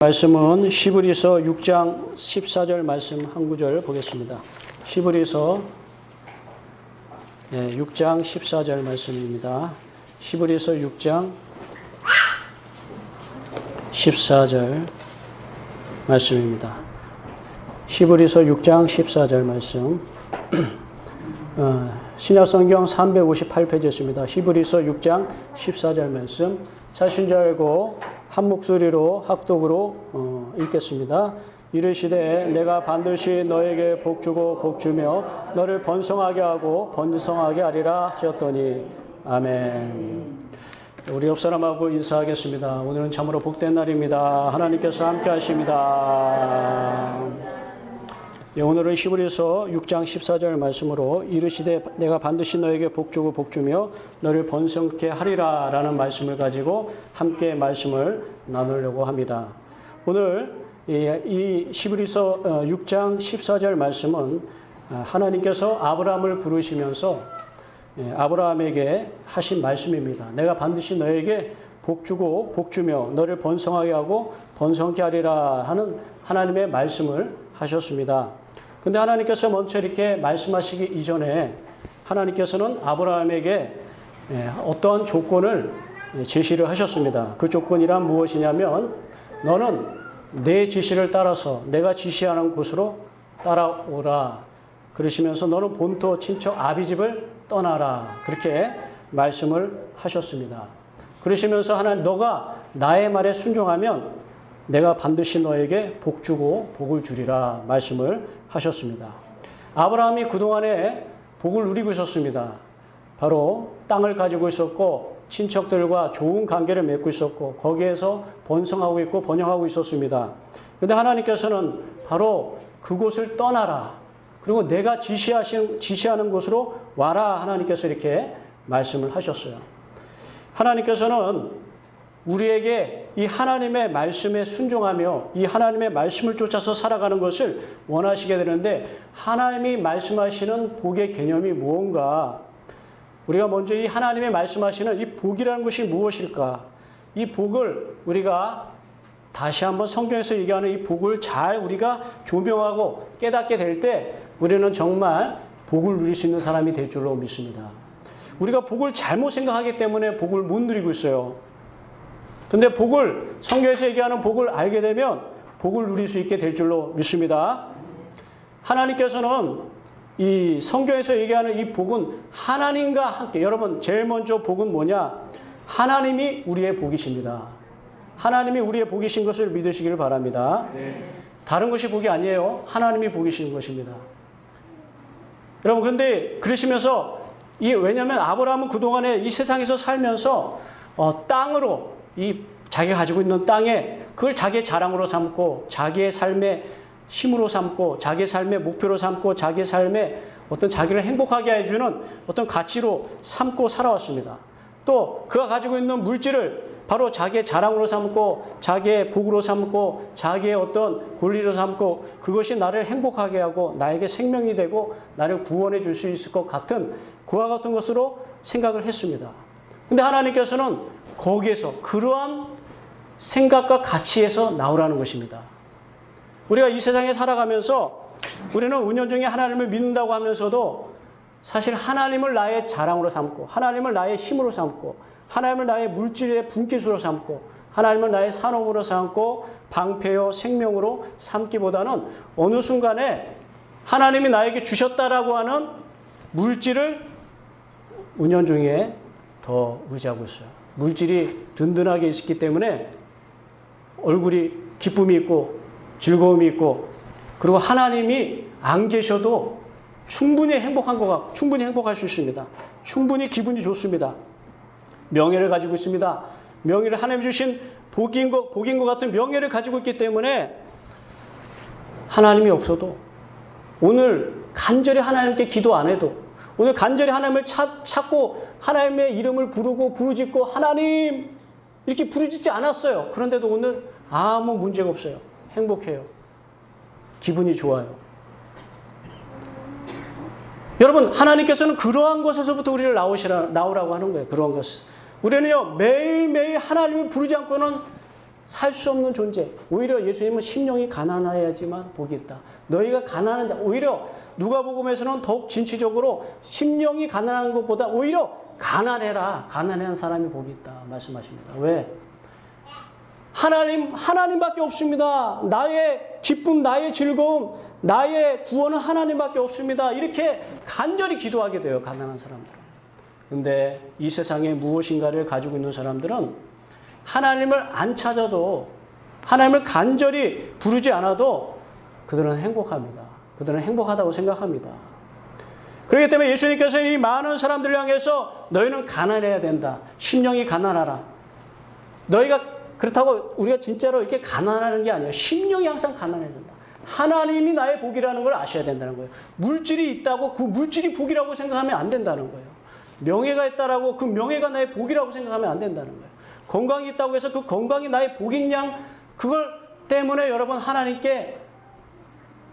말씀은 히브리서 6장 14절 말씀 한 구절 보겠습니다. 히브리서 6장 14절 말씀입니다. 히브리서 6장 14절 말씀입니다. 히브리서 6장 14절 말씀. 신약성경 358페이지였습니다. 히브리서 6장 14절 말씀. 자신 줄 알고 한 목소리로 합독으로 읽겠습니다. 이르시되 내가 반드시 너에게 복주고 복주며 너를 번성하게 하고 번성하게 하리라 하셨더니 아멘. 우리 옆 사람하고 인사하겠습니다. 오늘은 참으로 복된 날입니다. 하나님께서 함께 하십니다. 오늘은 히브리서 6장 14절 말씀으로 이르시되 내가 반드시 너에게 복주고 복주며 너를 번성케 하리라 라는 말씀을 가지고 함께 말씀을 나누려고 합니다. 오늘 이 히브리서 6장 14절 말씀은 하나님께서 아브라함을 부르시면서 아브라함에게 하신 말씀입니다. 내가 반드시 너에게 복주고 복주며 너를 번성하게 하고 번성케 하리라 하는 하나님의 말씀을 하셨습니다. 근데 하나님께서 먼저 이렇게 말씀하시기 이전에 하나님께서는 아브라함에게 어떠한 조건을 제시를 하셨습니다. 그 조건이란 무엇이냐면 너는 내 지시를 따라서 내가 지시하는 곳으로 따라오라. 그러시면서 너는 본토 친척 아비집을 떠나라. 그렇게 말씀을 하셨습니다. 그러시면서 하나님 너가 나의 말에 순종하면 내가 반드시 너에게 복주고 복을 주리라 말씀을 하셨습니다. 아브라함이 그동안에 복을 누리고 있었습니다. 바로 땅을 가지고 있었고 친척들과 좋은 관계를 맺고 있었고 거기에서 번성하고 있고 번영하고 있었습니다. 그런데 하나님께서는 바로 그곳을 떠나라. 그리고 내가 지시하는 곳으로 와라. 하나님께서 이렇게 말씀을 하셨어요. 하나님께서는 우리에게 이 하나님의 말씀에 순종하며 이 하나님의 말씀을 쫓아서 살아가는 것을 원하시게 되는데 하나님이 말씀하시는 복의 개념이 무언가? 우리가 먼저 이 하나님의 말씀하시는 이 복이라는 것이 무엇일까? 이 복을 우리가 다시 한번 성경에서 얘기하는 이 복을 잘 우리가 조명하고 깨닫게 될 때 우리는 정말 복을 누릴 수 있는 사람이 될 줄로 믿습니다. 우리가 복을 잘못 생각하기 때문에 복을 못 누리고 있어요. 근데 복을 성경에서 얘기하는 복을 알게 되면 복을 누릴 수 있게 될 줄로 믿습니다. 하나님께서는 이 성경에서 얘기하는 이 복은 하나님과 함께 여러분 제일 먼저 복은 뭐냐? 하나님이 우리의 복이십니다. 하나님이 우리의 복이신 것을 믿으시기를 바랍니다. 다른 것이 복이 아니에요. 하나님이 복이신 것입니다. 여러분 그런데 그러시면서 왜냐하면 아브라함은 그동안에 이 세상에서 살면서 땅으로 이 자기가 가지고 있는 땅에 그걸 자기의 자랑으로 삼고 자기의 삶의 힘으로 삼고 자기의 삶의 목표로 삼고 자기의 삶에 어떤 자기를 행복하게 해주는 어떤 가치로 삼고 살아왔습니다. 또 그가 가지고 있는 물질을 바로 자기의 자랑으로 삼고 자기의 복으로 삼고 자기의 어떤 권리로 삼고 그것이 나를 행복하게 하고 나에게 생명이 되고 나를 구원해 줄 수 있을 것 같은 그와 같은 것으로 생각을 했습니다. 근데 하나님께서는 거기에서 그러한 생각과 가치에서 나오라는 것입니다. 우리가 이 세상에 살아가면서 우리는 은연중에 하나님을 믿는다고 하면서도 사실 하나님을 나의 자랑으로 삼고 하나님을 나의 힘으로 삼고 하나님을 나의 물질의 분기수로 삼고 하나님을 나의 산업으로 삼고 방패요 생명으로 삼기보다는 어느 순간에 하나님이 나에게 주셨다라고 하는 물질을 은연중에 더 의지하고 있어요. 물질이 든든하게 있기 때문에 얼굴이 기쁨이 있고 즐거움이 있고 그리고 하나님이 안 계셔도 충분히 행복할 수 있습니다. 충분히 기분이 좋습니다. 명예를 가지고 있습니다. 명예를 하나님이 주신 복인 것 같은 명예를 가지고 있기 때문에 하나님이 없어도 오늘 간절히 하나님께 기도 안 해도 오늘 간절히 하나님을 찾고 하나님의 이름을 부르고 부르짖고 하나님 이렇게 부르짖지 않았어요. 그런데도 오늘 아무 문제가 없어요. 행복해요. 기분이 좋아요. 여러분 하나님께서는 그러한 것에서부터 우리를 나오라고 하는 거예요. 그러한 것을. 우리는요 매일매일 하나님을 부르지 않고는 살 수 없는 존재. 오히려 예수님은 심령이 가난해야지만 복이 있다. 너희가 가난한 자. 오히려 누가복음에서는 더욱 진취적으로 심령이 가난한 것보다 오히려 가난해라. 가난한 사람이 복이 있다 말씀하십니다. 왜? 하나님밖에 없습니다. 나의 기쁨, 나의 즐거움, 나의 구원은 하나님밖에 없습니다. 이렇게 간절히 기도하게 돼요. 가난한 사람들은. 근데 이 세상에 무엇인가를 가지고 있는 사람들은 하나님을 안 찾아도, 하나님을 간절히 부르지 않아도 그들은 행복합니다. 그들은 행복하다고 생각합니다. 그렇기 때문에 예수님께서 이 많은 사람들을 향해서 너희는 가난해야 된다. 심령이 가난하라. 너희가 그렇다고 우리가 진짜로 이렇게 가난하는 게 아니에요. 심령이 항상 가난해야 된다. 하나님이 나의 복이라는 걸 아셔야 된다는 거예요. 물질이 있다고 그 물질이 복이라고 생각하면 안 된다는 거예요. 명예가 있다라고 그 명예가 나의 복이라고 생각하면 안 된다는 거예요. 건강이 있다고 해서 그 건강이 나의 복인 양 그걸 때문에 여러분 하나님께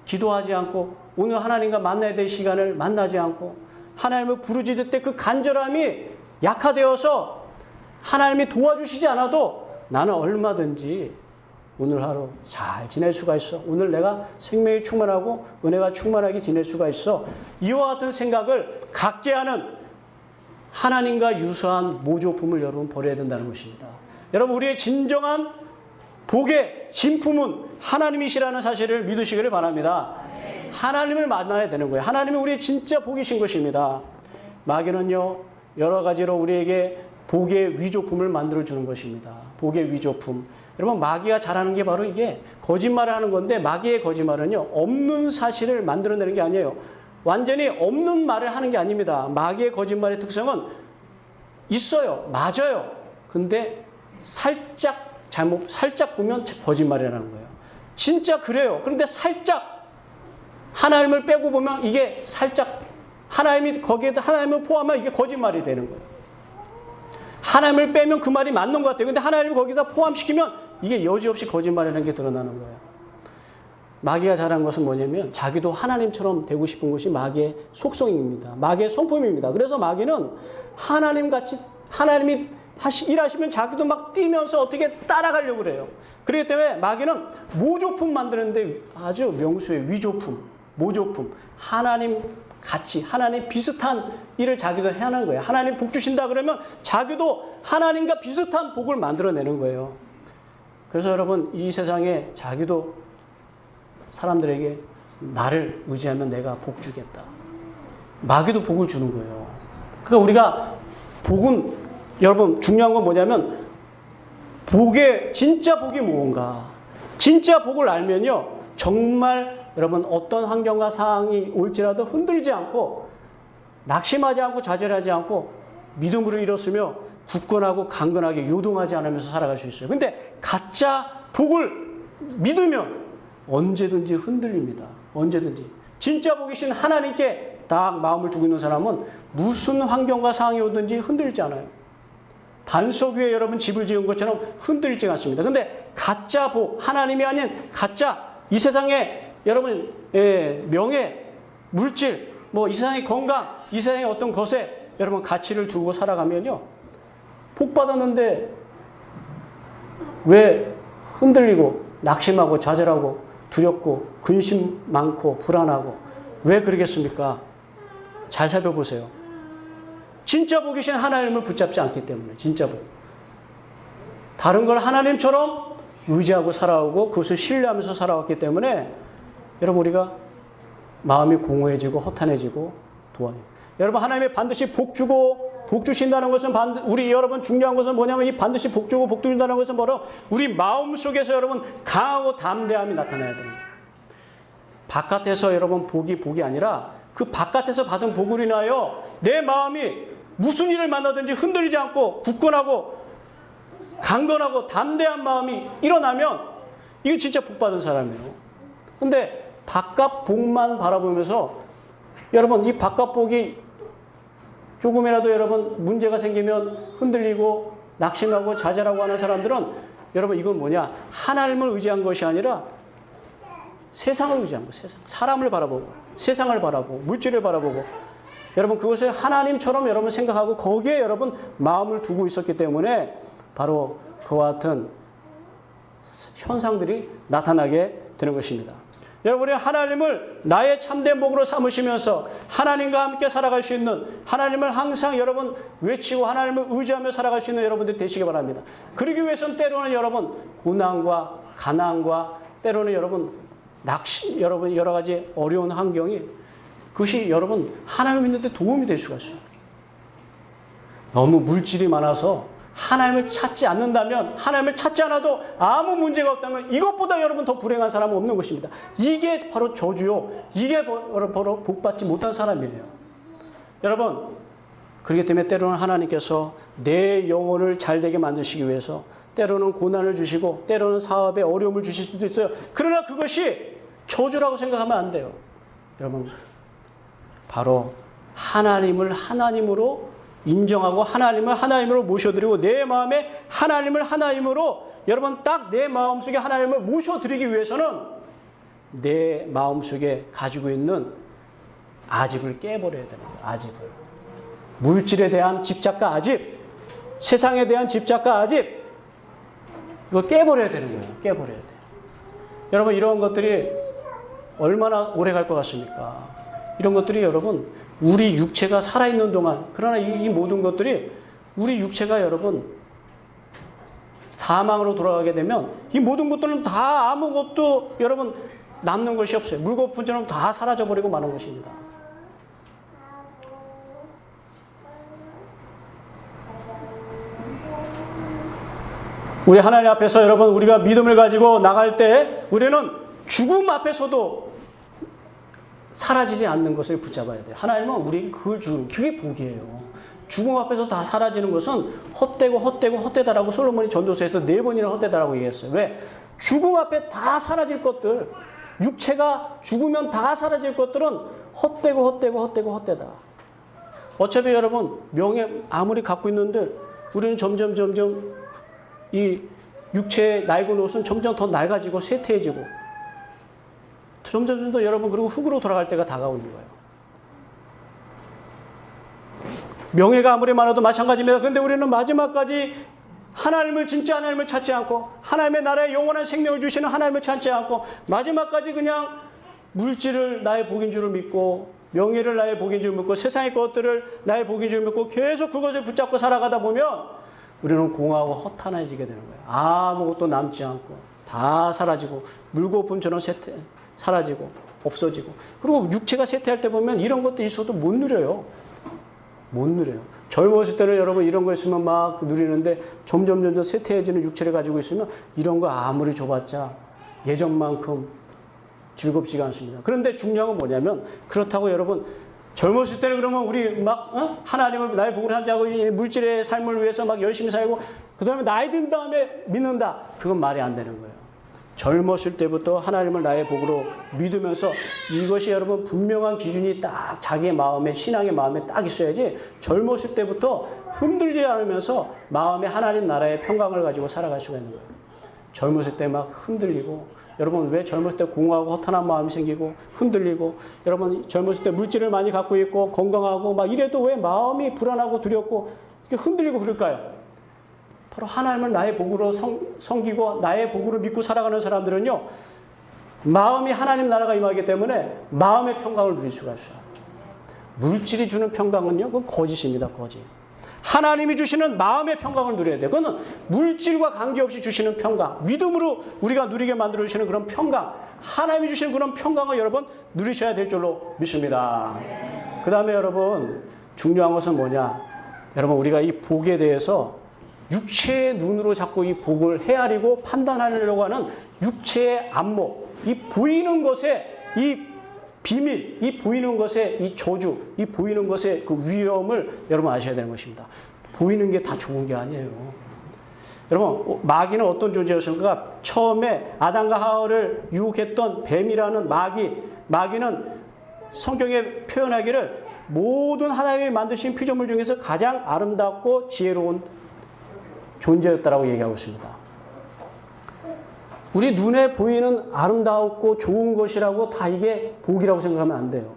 기도하지 않고 오늘 하나님과 만나야 될 시간을 만나지 않고 하나님을 부르짖을 때 그 간절함이 약화되어서 하나님이 도와주시지 않아도 나는 얼마든지 오늘 하루 잘 지낼 수가 있어. 오늘 내가 생명이 충만하고 은혜가 충만하게 지낼 수가 있어. 이와 같은 생각을 갖게 하는 하나님과 유사한 모조품을 여러분 버려야 된다는 것입니다. 여러분 우리의 진정한 복의 진품은 하나님이시라는 사실을 믿으시기를 바랍니다. 하나님을 만나야 되는 거예요. 하나님이 우리의 진짜 복이신 것입니다. 마귀는요 여러 가지로 우리에게 복의 위조품을 만들어주는 것입니다. 복의 위조품. 여러분 마귀가 잘하는 게 바로 이게 거짓말을 하는 건데 마귀의 거짓말은요 없는 사실을 만들어내는 게 아니에요. 완전히 없는 말을 하는 게 아닙니다. 마귀의 거짓말의 특성은 있어요. 맞아요. 근데 살짝 보면 거짓말이라는 거예요. 진짜 그래요. 그런데 살짝 하나님을 빼고 보면 이게 살짝 하나님이 거기에 하나님을 포함하면 이게 거짓말이 되는 거예요. 하나님을 빼면 그 말이 맞는 것 같아요. 근데 하나님을 거기다 포함시키면 이게 여지없이 거짓말이라는 게 드러나는 거예요. 마귀가 잘한 것은 뭐냐면 자기도 하나님처럼 되고 싶은 것이 마귀의 속성입니다. 마귀의 성품입니다. 그래서 마귀는 하나님같이 하나님이 일하시면 자기도 막 뛰면서 어떻게 따라가려고 그래요. 그렇기 때문에 마귀는 모조품 만드는데 아주 명수의 위조품, 모조품, 하나님 같이 하나님 비슷한 일을 자기도 해야 하는 거예요. 하나님 복 주신다 그러면 자기도 하나님과 비슷한 복을 만들어내는 거예요. 그래서 여러분 이 세상에 자기도 사람들에게 나를 의지하면 내가 복 주겠다. 마귀도 복을 주는 거예요. 그러니까 우리가 복은 여러분 중요한 건 뭐냐면 진짜 복이 무언가. 진짜 복을 알면요. 정말 여러분 어떤 환경과 상황이 올지라도 흔들리지 않고 낙심하지 않고 좌절하지 않고 믿음으로 일었으며 굳건하고 강건하게 요동하지 않으면서 살아갈 수 있어요. 근데 가짜 복을 믿으면 언제든지 흔들립니다. 언제든지. 진짜 복이신 하나님께 딱 마음을 두고 있는 사람은 무슨 환경과 상황이 오든지 흔들리지 않아요. 반석 위에 여러분 집을 지은 것처럼 흔들리지 않습니다. 근데 가짜 복, 하나님이 아닌 가짜 이 세상에 여러분 명예, 물질, 뭐 이 세상의 건강, 이 세상의 어떤 것에 여러분 가치를 두고 살아가면요. 복 받았는데 왜 흔들리고 낙심하고 좌절하고 두렵고 근심 많고 불안하고 왜 그러겠습니까? 잘 살펴보세요. 진짜 복이신 하나님을 붙잡지 않기 때문에 진짜 복. 다른 걸 하나님처럼 의지하고 살아오고 그것을 신뢰하면서 살아왔기 때문에 여러분 우리가 마음이 공허해지고 허탄해지고 도와요. 여러분 하나님이 반드시 복 주고 복 주신다는 것은 우리 여러분 중요한 것은 뭐냐면 이 반드시 복 주고 복 주신다는 것은 바로 우리 마음 속에서 여러분 강하고 담대함이 나타나야 됩니다. 바깥에서 여러분 복이 아니라 그 바깥에서 받은 복을 인하여 내 마음이 무슨 일을 만나든지 흔들리지 않고 굳건하고 강건하고 담대한 마음이 일어나면 이게 진짜 복 받은 사람이에요. 근데 바깥 복만 바라보면서 여러분 이 바깥 복이 조금이라도 여러분 문제가 생기면 흔들리고 낙심하고 좌절하고 하는 사람들은 여러분 이건 뭐냐? 하나님을 의지한 것이 아니라 세상을 의지한 거. 세상. 사람을 바라보고 세상을 바라보고 물질을 바라보고 여러분 그것을 하나님처럼 여러분 생각하고 거기에 여러분 마음을 두고 있었기 때문에 바로 그와 같은 현상들이 나타나게 되는 것입니다. 여러분이 하나님을 나의 참된 복으로 삼으시면서 하나님과 함께 살아갈 수 있는, 하나님을 항상 여러분 외치고 하나님을 의지하며 살아갈 수 있는 여러분들 되시기 바랍니다. 그러기 위해서는 때로는 여러분 고난과 가난과 때로는 여러분 낚시, 여러분 여러 가지 어려운 환경이 그것이 여러분 하나님을 믿는데 도움이 될 수가 있어요. 너무 물질이 많아서 하나님을 찾지 않는다면, 하나님을 찾지 않아도 아무 문제가 없다면 이것보다 여러분 더 불행한 사람은 없는 것입니다. 이게 바로 저주요. 이게 바로 복받지 못한 사람이에요. 여러분, 그렇기 때문에 때로는 하나님께서 내 영혼을 잘되게 만드시기 위해서 때로는 고난을 주시고 때로는 사업에 어려움을 주실 수도 있어요. 그러나 그것이 저주라고 생각하면 안 돼요. 여러분, 바로 하나님을 하나님으로 인정하고 하나님을 하나님으로 모셔드리고 내 마음에 하나님을 하나님으로, 여러분 딱 내 마음속에 하나님을 모셔드리기 위해서는 내 마음속에 가지고 있는 아집을 깨버려야 됩니다. 아집을. 물질에 대한 집착과 아집, 세상에 대한 집착과 아집, 이거 깨버려야 되는 거예요. 깨버려야 돼요. 여러분, 이런 것들이 얼마나 오래 갈 것 같습니까? 이런 것들이 여러분 우리 육체가 살아있는 동안, 그러나 이 모든 것들이 우리 육체가 여러분 사망으로 돌아가게 되면 이 모든 것들은 다 아무것도 여러분 남는 것이 없어요. 물거품처럼 다 사라져버리고 마는 것입니다. 우리 하나님 앞에서 여러분 우리가 믿음을 가지고 나갈 때 우리는 죽음 앞에서도 사라지지 않는 것을 붙잡아야 돼요. 하나님은 우리에게 그걸 주는, 그게 복이에요. 죽음 앞에서 다 사라지는 것은 헛되다라고 솔로몬이 전도서에서 4번이나 헛되다라고 얘기했어요. 왜? 죽음 앞에 다 사라질 것들, 육체가 죽으면 다 사라질 것들은 헛되다. 어차피 여러분 명예 아무리 갖고 있는데 우리는 점점 이 육체의 낡은 옷은 점점 더 낡아지고 쇠퇴해지고 점점 더 여러분 그리고 흙으로 돌아갈 때가 다가오는 거예요. 명예가 아무리 많아도 마찬가지입니다. 그런데 우리는 마지막까지 하나님을, 진짜 하나님을 찾지 않고 하나님의 나라에 영원한 생명을 주시는 하나님을 찾지 않고 마지막까지 그냥 물질을 나의 복인 줄을 믿고 명예를 나의 복인 줄 믿고 세상의 것들을 나의 복인 줄 믿고 계속 그것을 붙잡고 살아가다 보면 우리는 공허하고 허탄해지게 되는 거예요. 아무것도 남지 않고 다 사라지고 물거품처럼 사라지고 없어지고, 그리고 육체가 쇠퇴할 때 보면 이런 것도 있어도 못 누려요. 젊었을 때는 여러분 이런 거 있으면 막 누리는데 점점 쇠퇴해지는 육체를 가지고 있으면 이런 거 아무리 줘봤자 예전만큼 즐겁지가 않습니다. 그런데 중요한 건 뭐냐면, 그렇다고 여러분 젊었을 때는 그러면 우리 막 하나님을 나의 복을 하자고 물질의 삶을 위해서 막 열심히 살고 그 다음에 나이 든 다음에 믿는다, 그건 말이 안 되는 거예요. 젊었을 때부터 하나님을 나의 복으로 믿으면서 이것이 여러분 분명한 기준이 딱 자기의 마음에, 신앙의 마음에 딱 있어야지 젊었을 때부터 흔들지 않으면서 마음에 하나님 나라의 평강을 가지고 살아갈 수가 있는 거예요. 젊었을 때 막 흔들리고, 여러분 왜 젊었을 때 공허하고 허탄한 마음이 생기고 흔들리고, 여러분 젊었을 때 물질을 많이 갖고 있고 건강하고 막 이래도 왜 마음이 불안하고 두렵고 이렇게 흔들리고 그럴까요? 바로 하나님을 나의 복으로 섬기고 나의 복으로 믿고 살아가는 사람들은요, 마음이 하나님 나라가 임하기 때문에 마음의 평강을 누릴 수가 있어요. 물질이 주는 평강은요, 그건 거짓입니다. 거짓. 하나님이 주시는 마음의 평강을 누려야 돼요. 그거는 물질과 관계없이 주시는 평강, 믿음으로 우리가 누리게 만들어주시는 그런 평강, 하나님이 주시는 그런 평강을 여러분 누리셔야 될 줄로 믿습니다. 그 다음에 여러분 중요한 것은 뭐냐, 여러분 우리가 이 복에 대해서 육체의 눈으로 자꾸 이 복을 헤아리고 판단하려고 하는 육체의 안목, 이 보이는 것에 이 비밀, 이 보이는 것의 이 저주, 이 보이는 것의 그 위험을 여러분 아셔야 되는 것입니다. 보이는 게 다 좋은 게 아니에요. 여러분 마귀는 어떤 존재였습니까? 처음에 아담과 하와를 유혹했던 뱀이라는 마귀는 성경에 표현하기를 모든 하나님이 만드신 피조물 중에서 가장 아름답고 지혜로운 존재였다라고 얘기하고 있습니다. 우리 눈에 보이는 아름답고 좋은 것이라고 다 이게 복이라고 생각하면 안 돼요.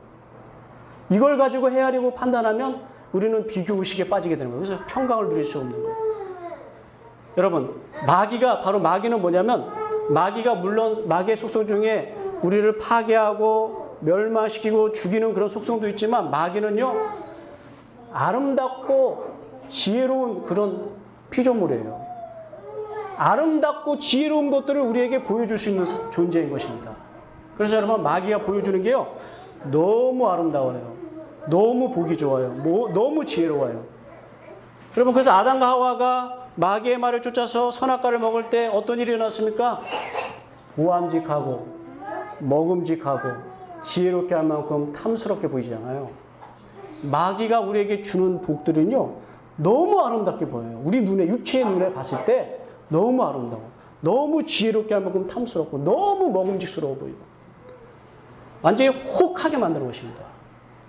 이걸 가지고 헤아리고 판단하면 우리는 비교의식에 빠지게 되는 거예요. 그래서 평강을 누릴 수 없는 거예요. 여러분, 마귀는 뭐냐면, 마귀가 물론 마귀의 속성 중에 우리를 파괴하고 멸망시키고 죽이는 그런 속성도 있지만, 마귀는요, 아름답고 지혜로운 그런 피조물이에요. 아름답고 지혜로운 것들을 우리에게 보여줄 수 있는 존재인 것입니다. 그래서 여러분, 마귀가 보여주는 게요, 너무 아름다워요. 너무 보기 좋아요. 너무 지혜로워요. 여러분, 그래서 아담과 하와가 마귀의 말을 쫓아서 선악과를 먹을 때 어떤 일이 일어났습니까? 보암직하고 먹음직하고 지혜롭게 할 만큼 탐스럽게 보이잖아요. 마귀가 우리에게 주는 복들은요, 너무 아름답게 보여요. 우리 눈에, 육체의 눈에 봤을 때 너무 아름다워. 너무 지혜롭게 할 만큼 탐스럽고 너무 먹음직스러워 보이고 완전히 혹하게 만드는 것입니다.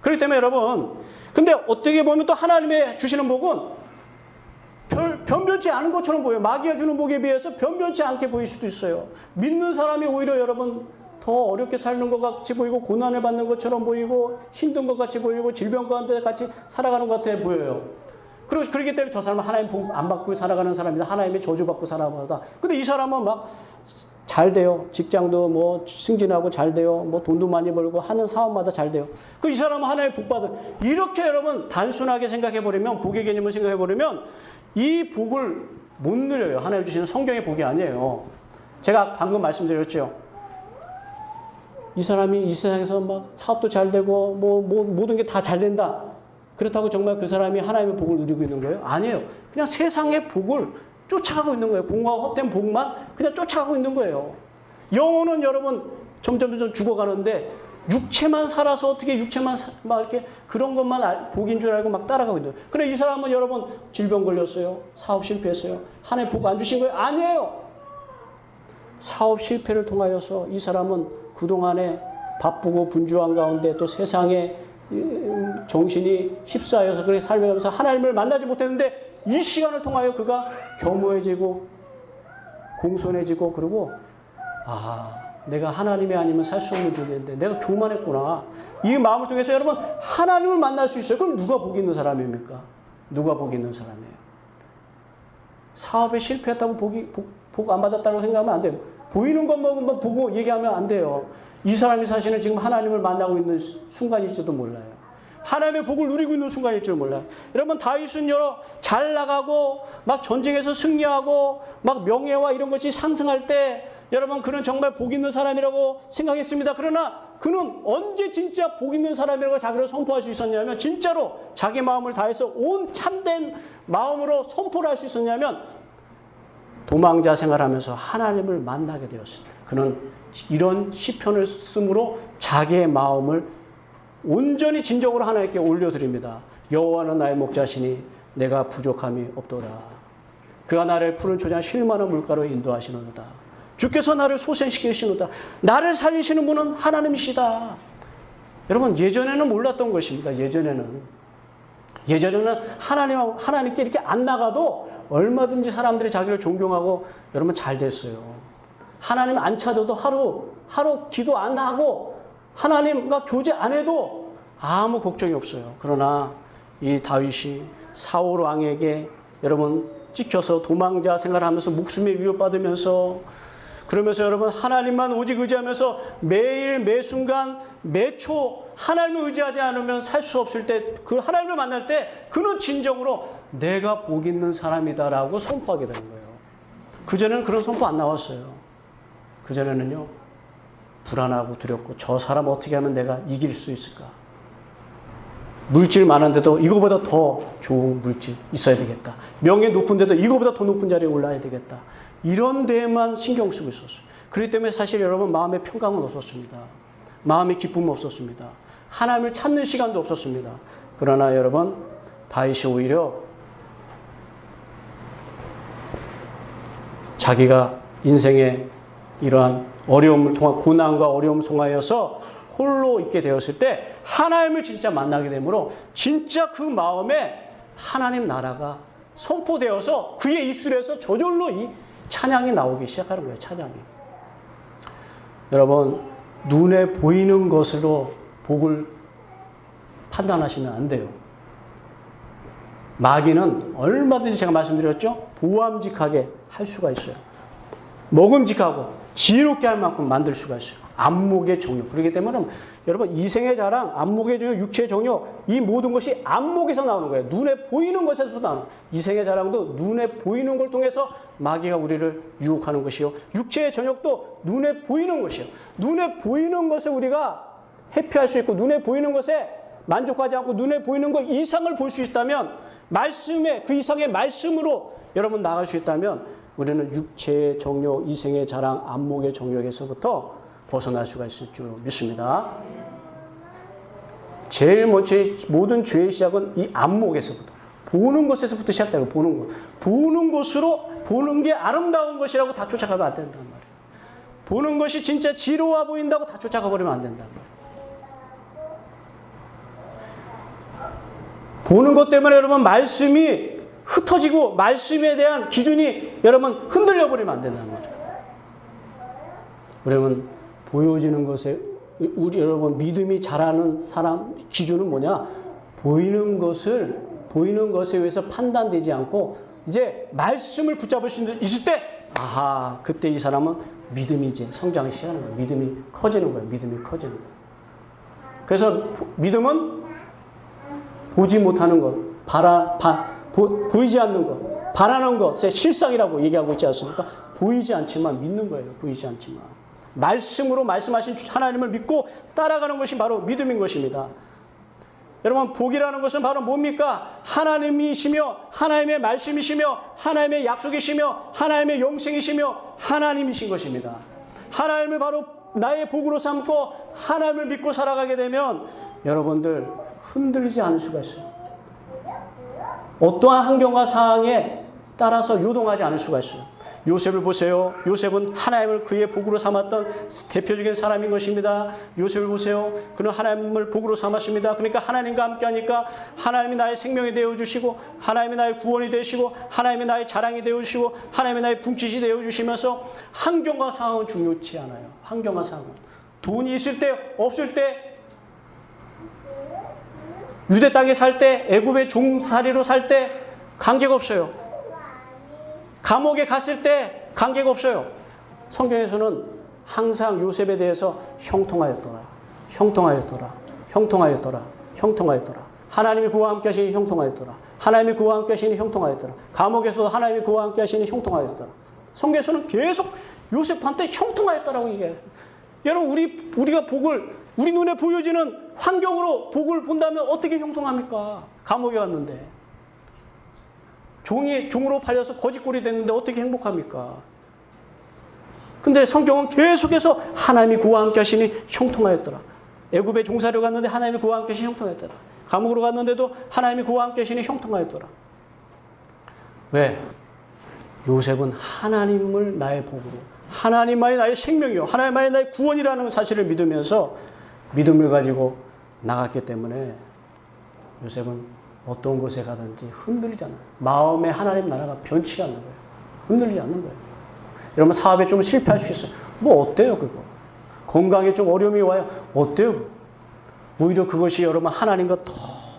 그렇기 때문에 여러분, 근데 어떻게 보면 또 하나님의 주시는 복은 변변치 않은 것처럼 보여요. 마귀가 주는 복에 비해서 변변치 않게 보일 수도 있어요. 믿는 사람이 오히려 여러분 더 어렵게 사는 것 같이 보이고, 고난을 받는 것처럼 보이고, 힘든 것 같이 보이고, 질병 가운데 같이 살아가는 것 같아 보여요. 그렇기 때문에 저 사람은 하나님 복 안 받고 살아가는 사람이다. 하나님의 저주받고 살아가다. 근데 이 사람은 막 잘 돼요. 직장도 뭐 승진하고 잘 돼요. 뭐 돈도 많이 벌고 하는 사업마다 잘 돼요. 이 사람은 하나님의 복 받은. 이렇게 여러분 단순하게 생각해버리면, 복의 개념을 생각해버리면 이 복을 못 누려요. 하나님 주시는 성경의 복이 아니에요. 제가 방금 말씀드렸죠. 이 사람이 이 세상에서 막 사업도 잘 되고 모든 게 다 잘 된다. 그렇다고 정말 그 사람이 하나님의 복을 누리고 있는 거예요? 아니에요. 그냥 세상의 복을 쫓아가고 있는 거예요. 공허하고 헛된 복만 그냥 쫓아가고 있는 거예요. 영혼은 여러분 점점 죽어가는데 육체만 살아서 어떻게 육체만 막 이렇게 그런 것만 복인 줄 알고 막 따라가고 있는 거예요. 그래, 이 사람은 여러분 질병 걸렸어요. 사업 실패했어요. 하나님 복 안 주신 거예요? 아니에요. 사업 실패를 통하여서 이 사람은 그동안에 바쁘고 분주한 가운데 또 세상에 정신이 휩싸여서 그렇게 살면서 하나님을 만나지 못했는데, 이 시간을 통하여 그가 겸허해지고 공손해지고, 그리고 내가 하나님이 아니면 살 수 없는 존재인데 내가 교만했구나. 이 마음을 통해서 여러분 하나님을 만날 수 있어요. 그럼 누가 복 있는 사람입니까? 누가 복 있는 사람이에요? 사업에 실패했다고 복 안 받았다고 생각하면 안 돼요. 보이는 것만 보고 얘기하면 안 돼요. 이 사람이 사실은 지금 하나님을 만나고 있는 순간일지도 몰라요. 하나님의 복을 누리고 있는 순간일지도 몰라요. 여러분, 다윗은 잘 나가고 막 전쟁에서 승리하고 막 명예와 이런 것이 상승할 때 여러분, 그는 정말 복 있는 사람이라고 생각했습니다. 그러나 그는 언제 진짜 복 있는 사람이라고 자기를 선포할 수 있었냐면, 진짜로 자기 마음을 다해서 온 참된 마음으로 선포를 할 수 있었냐면, 도망자 생활하면서 하나님을 만나게 되었을 때 그는 이런 시편을 쓰므로 자기의 마음을 온전히 진정으로 하나님께 올려드립니다. 여호와는 나의 목자시니 내가 부족함이 없도다. 그가 나를 푸른 초장 쉴만한 물가로 인도하시노다. 주께서 나를 소생시키시노다. 나를 살리시는 분은 하나님이시다. 여러분, 예전에는 몰랐던 것입니다. 예전에는 하나님께 이렇게 안 나가도 얼마든지 사람들이 자기를 존경하고 여러분 잘 됐어요. 하나님 안 찾아도 하루 기도 안 하고 하나님과 교제 안 해도 아무 걱정이 없어요. 그러나 이 다윗이 사울 왕에게 여러분 찍혀서 도망자 생활하면서 목숨에 위협받으면서, 그러면서 여러분 하나님만 오직 의지하면서 매일 매순간 매초 하나님을 의지하지 않으면 살 수 없을 때, 그 하나님을 만날 때 그는 진정으로 내가 복 있는 사람이다라고 선포하게 되는 거예요. 그전에는 그런 선포 안 나왔어요. 그전에는요, 불안하고 두렵고 저 사람 어떻게 하면 내가 이길 수 있을까? 물질 많은데도 이거보다 더 좋은 물질 있어야 되겠다. 명예 높은데도 이거보다 더 높은 자리에 올라야 되겠다. 이런 데에만 신경 쓰고 있었어요. 그렇기 때문에 사실 여러분 마음의 평강은 없었습니다. 마음의 기쁨은 없었습니다. 하나님을 찾는 시간도 없었습니다. 그러나 여러분, 다윗이 오히려 자기가 인생의 이러한 어려움을 통한 고난과 어려움을 통하여서 홀로 있게 되었을 때 하나님을 진짜 만나게 되므로 진짜 그 마음에 하나님 나라가 선포되어서 그의 입술에서 저절로 이 찬양이 나오기 시작하는 거예요. 찬양이. 여러분, 눈에 보이는 것으로 복을 판단하시면 안 돼요. 마귀는 얼마든지 제가 말씀드렸죠? 보암직하게 할 수가 있어요. 먹음직하고 지혜롭게 할 만큼 만들 수가 있어요. 안목의 정욕. 그렇기 때문에 여러분 이생의 자랑, 안목의 정욕, 육체의 정욕 이 모든 것이 안목에서 나오는 거예요. 눈에 보이는 것에서 나오는 거예요. 이생의 자랑도 눈에 보이는 걸 통해서 마귀가 우리를 유혹하는 것이요. 육체의 정욕도 눈에 보이는 것이요. 눈에 보이는 것을 우리가 회피할 수 있고 눈에 보이는 것에 만족하지 않고 눈에 보이는 것 이상을 볼 수 있다면 말씀에 그 이상의 말씀으로 여러분 나갈 수 있다면 우리는 육체의 정욕, 이생의 자랑, 안목의 정욕에서부터 벗어날 수가 있을 줄 믿습니다. 제일 먼저 모든 죄의 시작은 이 안목에서부터 보는 것에서부터 시작되고 보는 것. 보는 것으로 보는 게 아름다운 것이라고 다 쫓아가면 안 된단 말이에요. 보는 것이 진짜 지루해 보인다고 다 쫓아가 버리면 안 된단 말이에요. 보는 것 때문에 여러분 말씀이 흩어지고 말씀에 대한 기준이 여러분 흔들려 버리면 안 된단 말이에요. 그러면 보여지는 것에 우리 여러분 믿음이 자라는 사람 기준은 뭐냐? 보이는 것에 의해서 판단되지 않고 이제 말씀을 붙잡을 수 있을 때 아하 그때 이 사람은 믿음이 이제 성장을 시작하는 거예요. 믿음이 커지는 거예요. 믿음이 커지는 거예요. 그래서 믿음은 보지 못하는 것, 보이지 않는 것, 바라는 것의 실상이라고 얘기하고 있지 않습니까? 보이지 않지만 믿는 거예요. 보이지 않지만. 말씀으로 말씀하신 하나님을 믿고 따라가는 것이 바로 믿음인 것입니다. 여러분 복이라는 것은 바로 뭡니까? 하나님이시며 하나님의 말씀이시며 하나님의 약속이시며 하나님의 영생이시며 하나님이신 것입니다. 하나님을 바로 나의 복으로 삼고 하나님을 믿고 살아가게 되면 여러분들 흔들리지 않을 수가 있어요. 어떠한 환경과 상황에 따라서 요동하지 않을 수가 있어요. 요셉을 보세요. 요셉은 하나님을 그의 복으로 삼았던 대표적인 사람인 것입니다. 요셉을 보세요. 그는 하나님을 복으로 삼았습니다. 그러니까 하나님과 함께하니까 하나님이 나의 생명이 되어주시고 하나님이 나의 구원이 되시고 하나님이 나의 자랑이 되어주시고 하나님이 나의 분깃이 되어주시면서 환경과 상황은 중요치 않아요. 환경과 상황은. 돈이 있을 때 없을 때 유대 땅에 살 때 애굽의 종살이로 살 때 관계가 없어요. 감옥에 갔을 때 관계가 없어요. 성경에서는 항상 요셉에 대해서 형통하였더라. 형통하였더라. 형통하였더라. 형통하였더라. 하나님이 그와 함께 하시니 형통하였더라. 하나님이 그와 함께 하시니 형통하였더라. 감옥에서도 하나님이 그와 함께 하시니 형통하였더라. 성경에서는 계속 요셉한테 형통하였다라고 얘기해요. 여러분 우리가 복을 우리 눈에 보여지는 환경으로 복을 본다면 어떻게 형통합니까? 감옥에 갔는데. 종으로 팔려서 거짓골이 됐는데 어떻게 행복합니까? 근데 성경은 계속해서 하나님이 그와 함께 하시니 형통하였더라. 애굽에 종사로 갔는데 하나님이 그와 함께 하시니 형통하였더라. 감옥으로 갔는데도 하나님이 그와 함께 하시니 형통하였더라. 왜? 요셉은 하나님을 나의 복으로 하나님만이 나의 생명이요 하나님만이 나의 구원이라는 사실을 믿으면서 믿음을 가지고 나갔기 때문에 요셉은 어떤 곳에 가든지 흔들리지 않아요. 마음에 하나님 나라가 변치가 않는 거예요. 흔들리지 않는 거예요. 여러분 사업에 좀 실패할 수 있어요. 뭐 어때요 그거? 건강에 좀 어려움이 와요. 어때요? 오히려 그것이 여러분 하나님과 더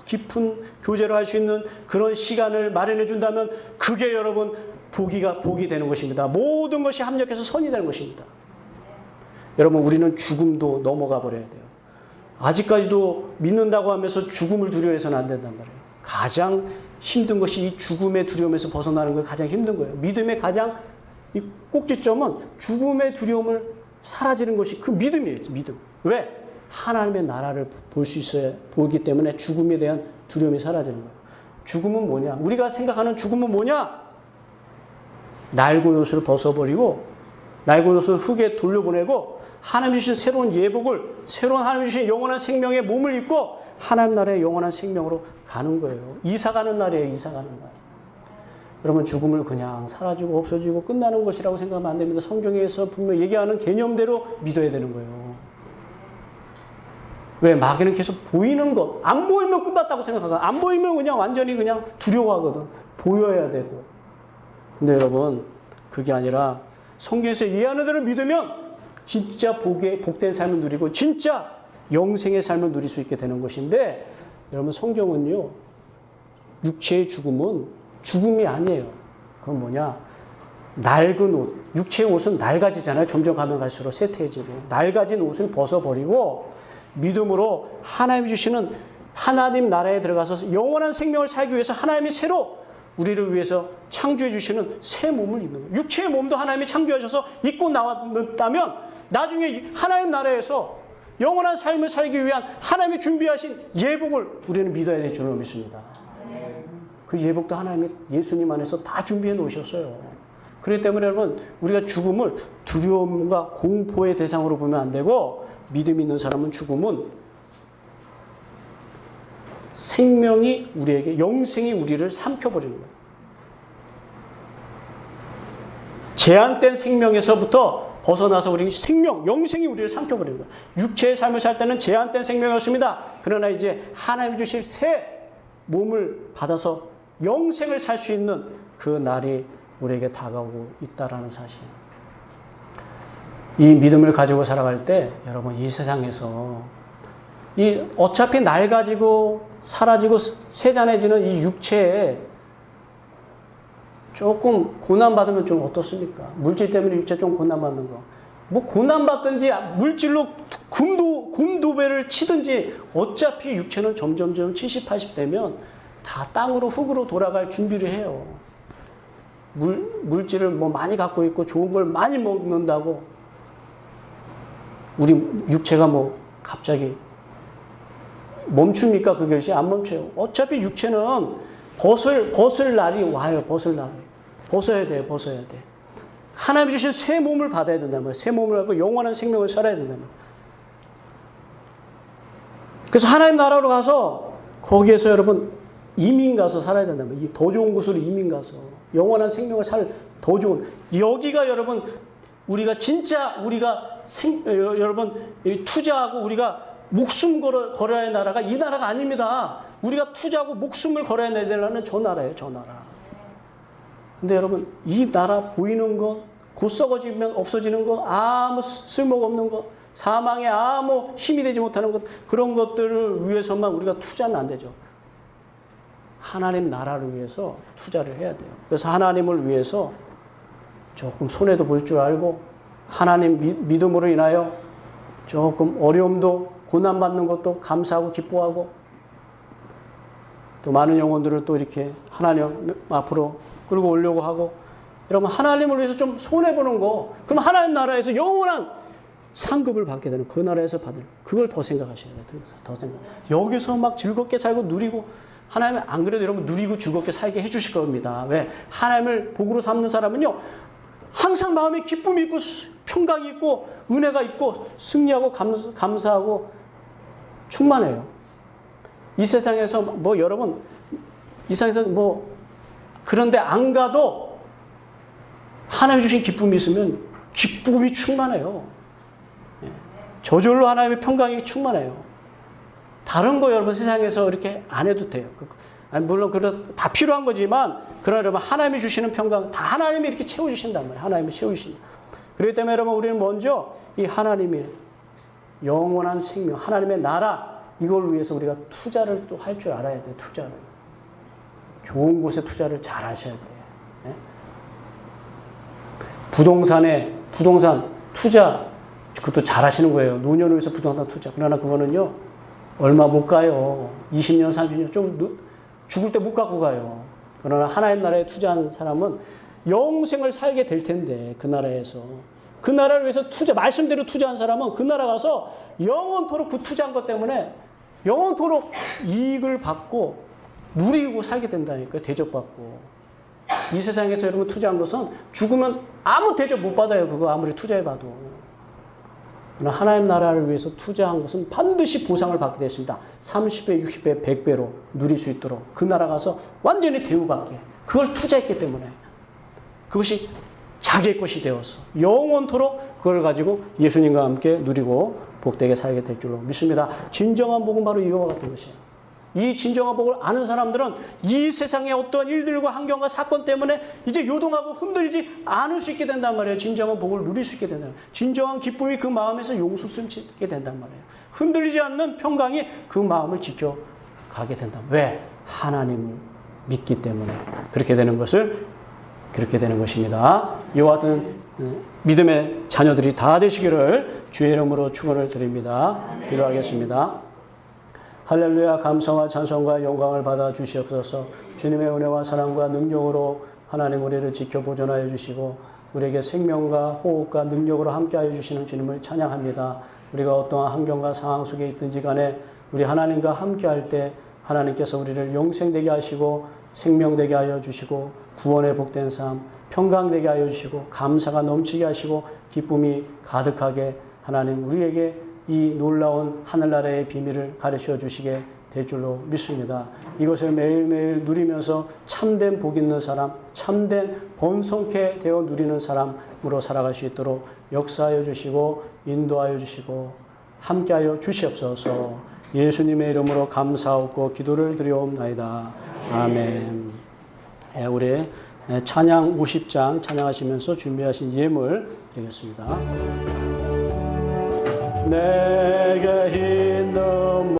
깊은 교제를 할 수 있는 그런 시간을 마련해 준다면 그게 여러분 복이 되는 것입니다. 모든 것이 합력해서 선이 되는 것입니다. 여러분 우리는 죽음도 넘어가 버려야 돼요. 아직까지도 믿는다고 하면서 죽음을 두려워해서는 안 된단 말이에요. 가장 힘든 것이 이 죽음의 두려움에서 벗어나는 게 가장 힘든 거예요. 믿음의 가장 이 꼭지점은 죽음의 두려움을 사라지는 것이 그 믿음이에요. 믿음. 왜? 하나님의 나라를 볼 수 있어야 보기 때문에 죽음에 대한 두려움이 사라지는 거예요. 죽음은 뭐냐? 우리가 생각하는 죽음은 뭐냐? 낡은 옷을 벗어버리고 낡은 옷을 흙에 돌려보내고 하나님 주신 새로운 예복을 새로운 하나님 주신 영원한 생명의 몸을 입고 하나님 나라의 영원한 생명으로 가는 거예요. 이사가는 날이에요. 이사가는 날. 여러분 죽음을 그냥 사라지고 없어지고 끝나는 것이라고 생각하면 안 됩니다. 성경에서 분명히 얘기하는 개념대로 믿어야 되는 거예요. 왜? 마귀는 계속 보이는 것. 안 보이면 끝났다고 생각하거든. 안 보이면 그냥 완전히 그냥 두려워하거든. 보여야 되고. 근데 여러분 그게 아니라 성경에서 얘기하는 대로 믿으면 진짜 복된 삶을 누리고 진짜 영생의 삶을 누릴 수 있게 되는 것인데 여러분 성경은요. 육체의 죽음은 죽음이 아니에요. 그건 뭐냐? 낡은 옷, 육체의 옷은 낡아지잖아요. 점점 가면 갈수록 쇠퇴해지고. 낡아진 옷을 벗어버리고 믿음으로 하나님이 주시는 하나님 나라에 들어가서 영원한 생명을 살기 위해서 하나님이 새로 우리를 위해서 창조해 주시는 새 몸을 입는 거예요. 육체의 몸도 하나님이 창조하셔서 입고 나왔다면 나중에 하나님 나라에서 영원한 삶을 살기 위한 하나님이 준비하신 예복을 우리는 믿어야 될 줄로 믿습니다. 그 예복도 하나님이 예수님 안에서 다 준비해 놓으셨어요. 그렇기 때문에 여러분 우리가 죽음을 두려움과 공포의 대상으로 보면 안 되고 믿음 있는 사람은 죽음은 생명이 우리에게 영생이 우리를 삼켜버리는 거예요. 제한된 생명에서부터 벗어나서 우리 생명, 영생이 우리를 삼켜버리는 거예요. 육체의 삶을 살 때는 제한된 생명이었습니다. 그러나 이제 하나님이 주실 새 몸을 받아서 영생을 살 수 있는 그 날이 우리에게 다가오고 있다라는 사실. 이 믿음을 가지고 살아갈 때 여러분 이 세상에서 이 어차피 낡아지고 사라지고 세잔해지는 이 육체에 조금 고난받으면 좀 어떻습니까? 물질 때문에 육체 좀 고난받는 거. 뭐 고난받든지 물질로 곰도배를 치든지 어차피 육체는 점점점 70, 80 되면 다 땅으로 흙으로 돌아갈 준비를 해요. 물질을 뭐 많이 갖고 있고 좋은 걸 많이 먹는다고 우리 육체가 뭐 갑자기 멈춥니까? 그것이 안 멈춰요. 어차피 육체는 벗을 날이 와요. 벗을 날이. 벗어야 돼요. 벗어야 돼. 하나님이 주신 새 몸을 받아야 된다는 거예요. 새 몸을 갖고 영원한 생명을 살아야 된다는 거예요. 그래서 하나님 나라로 가서 거기에서 여러분 이민 가서 살아야 된다는 거예요. 더 좋은 곳으로 이민 가서 영원한 생명을 살 더 좋은 여기가 여러분 우리가 진짜 우리가 여러분 투자하고 우리가 목숨 걸어야 할 나라가 이 나라가 아닙니다. 우리가 투자하고 목숨을 걸어야 될 나라는 저 나라예요. 저 나라. 근데 여러분 이 나라 보이는 것, 곧 썩어지면 없어지는 것, 아무 쓸모가 없는 것, 사망에 아무 힘이 되지 못하는 것, 그런 것들을 위해서만 우리가 투자는 안 되죠. 하나님 나라를 위해서 투자를 해야 돼요. 그래서 하나님을 위해서 조금 손해도 볼 줄 알고 하나님 믿음으로 인하여 조금 어려움도 고난받는 것도 감사하고 기뻐하고 또 많은 영혼들을 또 이렇게 하나님 앞으로 끌고 오려고 하고 여러분 하나님을 위해서 좀 손해보는 거 그럼 하나님 나라에서 영원한 상급을 받게 되는 그 나라에서 받을 그걸 더 생각하셔야 돼요. 더 생각. 여기서 막 즐겁게 살고 누리고 하나님은 안 그래도 여러분 누리고 즐겁게 살게 해주실 겁니다. 왜? 하나님을 복으로 삼는 사람은요 항상 마음에 기쁨이 있고 평강이 있고 은혜가 있고 승리하고 감사하고 충만해요. 이 세상에서 뭐 여러분 이 세상에서 뭐 그런데 안 가도 하나님 주신 기쁨이 있으면 기쁨이 충만해요. 저절로 하나님의 평강이 충만해요. 다른 거 여러분 세상에서 이렇게 안 해도 돼요. 물론 다 필요한 거지만 그러나 여러분 하나님이 주시는 평강 다 하나님이 이렇게 채워주신단 말이에요. 하나님이 채워주신다. 그렇기 때문에 여러분 우리는 먼저 이 하나님의 영원한 생명 하나님의 나라 이걸 위해서 우리가 투자를 또 할 줄 알아야 돼요. 투자를. 좋은 곳에 투자를 잘 하셔야 돼요. 네? 부동산 투자 그것도 잘 하시는 거예요. 노년을 위해서 부동산 투자. 그러나 그거는요. 얼마 못 가요. 20년, 30년 좀 죽을 때 못 갖고 가요. 그러나 하나님 나라에 투자한 사람은 영생을 살게 될 텐데 그 나라에서 그 나라를 위해서 말씀대로 투자한 사람은 그 나라 가서 영원토록 그 투자한 것 때문에 영원토록 이익을 받고 누리고 살게 된다니까요. 대접받고. 이 세상에서 여러분 투자한 것은 죽으면 아무 대접 못 받아요. 그거 아무리 투자해봐도. 그러나 하나님 나라를 위해서 투자한 것은 반드시 보상을 받게 됐습니다. 30배, 60배, 100배로 누릴 수 있도록 그 나라 가서 완전히 대우받게. 그걸 투자했기 때문에 그것이 자기의 것이 되어서 영원토록 그걸 가지고 예수님과 함께 누리고 복되게 살게 될 줄로 믿습니다. 진정한 복은 바로 이와 같은 것이에요. 이 진정한 복을 아는 사람들은 이 세상의 어떤 일들과 환경과 사건 때문에 이제 요동하고 흔들지 않을 수 있게 된단 말이에요. 진정한 복을 누릴 수 있게 된다. 진정한 기쁨이 그 마음에서 용솟게 된단 말이에요. 흔들리지 않는 평강이 그 마음을 지켜가게 된다. 왜? 하나님을 믿기 때문에 그렇게 되는 것을 그렇게 되는 것입니다. 이와 같은 믿음의 자녀들이 다 되시기를 주의 이름으로 축원을 드립니다. 기도하겠습니다. 할렐루야. 감사와 찬송과 영광을 받아 주시옵소서. 주님의 은혜와 사랑과 능력으로 하나님 우리를 지켜 보존하여 주시고 우리에게 생명과 호흡과 능력으로 함께하여 주시는 주님을 찬양합니다. 우리가 어떠한 환경과 상황 속에 있든지 간에 우리 하나님과 함께할 때 하나님께서 우리를 영생되게 하시고 생명되게 하여 주시고 구원의 복된 삶, 평강되게 하여 주시고 감사가 넘치게 하시고 기쁨이 가득하게 하나님 우리에게 이 놀라운 하늘나라의 비밀을 가르쳐 주시게 될 줄로 믿습니다. 이것을 매일매일 누리면서 참된 복 있는 사람, 참된 번성케 되어 누리는 사람으로 살아갈 수 있도록 역사하여 주시고 인도하여 주시고 함께하여 주시옵소서. 예수님의 이름으로 감사하고 기도를 드리옵나이다. 아멘. 우리 찬양 50장 찬양하시면서 준비하신 예물 드리겠습니다. 내게